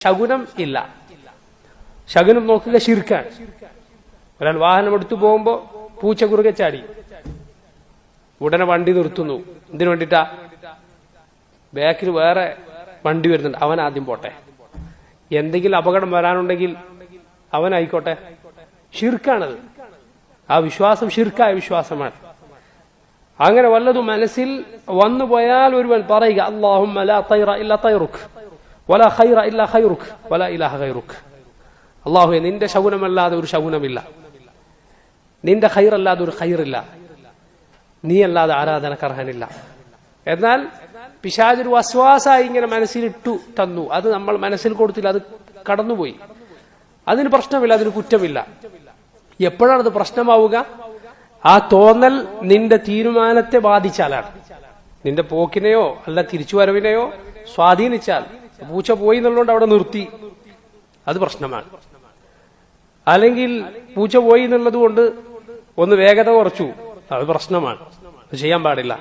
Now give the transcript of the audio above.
ശകുനം ഇല്ല. ശകുനം നോക്കുക ശിർക്കാണ്. ഒരാൾ വാഹനം എടുത്തു പോകുമ്പോ പൂച്ച കുറുകെ ചാടി, ഉടനെ വണ്ടി നിർത്തുന്നു. എന്തിനു വേണ്ടിട്ടാ? ബാക്കിൽ വേറെ വണ്ടി വരുന്നുണ്ട്, അവൻ ആദ്യം പോട്ടെ, എന്തെങ്കിലും അപകടം വരാനുണ്ടെങ്കിൽ അവനായിക്കോട്ടെ. ഷിർക്കാണത്. ആ വിശ്വാസം ഷിർക്കായ വിശ്വാസമാണ്. അങ്ങനെ വല്ലതും മനസ്സിൽ വന്നു പോയാൽ ഒരുവൻ പറയുക, അല്ലാഹുമ്മ ലാ തൈറ ഇല്ലാ തൈറുക് വലാ ഖൈറ ഇല്ലാ ഖൈറുക് വലാ ഇലാഹ ഗൈറുക്. അല്ലാഹുവേ, നിന്റെ ശകുനമല്ലാതെ ഒരു ശകുനമില്ല, നിന്റെ ഖൈറല്ലാതെ ഒരു ഖൈറില്ല, നീ അല്ലാതെ ആരാധനക്കർഹനില്ല. എന്നാൽ പിശാചൊരു വസ്വാസായി ഇങ്ങനെ മനസ്സിലിട്ടു തന്നു, അത് നമ്മൾ മനസ്സിൽ കൊടുത്തില്ല, അത് കടന്നുപോയി. അതിന് പ്രശ്നമില്ല, അതിന് കുറ്റമില്ല. എപ്പോഴാണത് പ്രശ്നമാവുക? ആ തോന്നൽ നിന്റെ തീരുമാനത്തെ ബാധിച്ചാലാണ്. നിന്റെ പോക്കിനെയോ അല്ല തിരിച്ചുവരവിനെയോ സ്വാധീനിച്ചാൽ, പൂച്ച പോയി എന്നുള്ളതുകൊണ്ട് അവിടെ നിർത്തി, അത് പ്രശ്നമാണ്. അല്ലെങ്കിൽ പൂച്ച പോയി എന്നുള്ളത് കൊണ്ട് ഒന്ന് വേഗത കുറച്ചു, അത് പ്രശ്നമാണ്, അത് ചെയ്യാൻ പാടില്ല.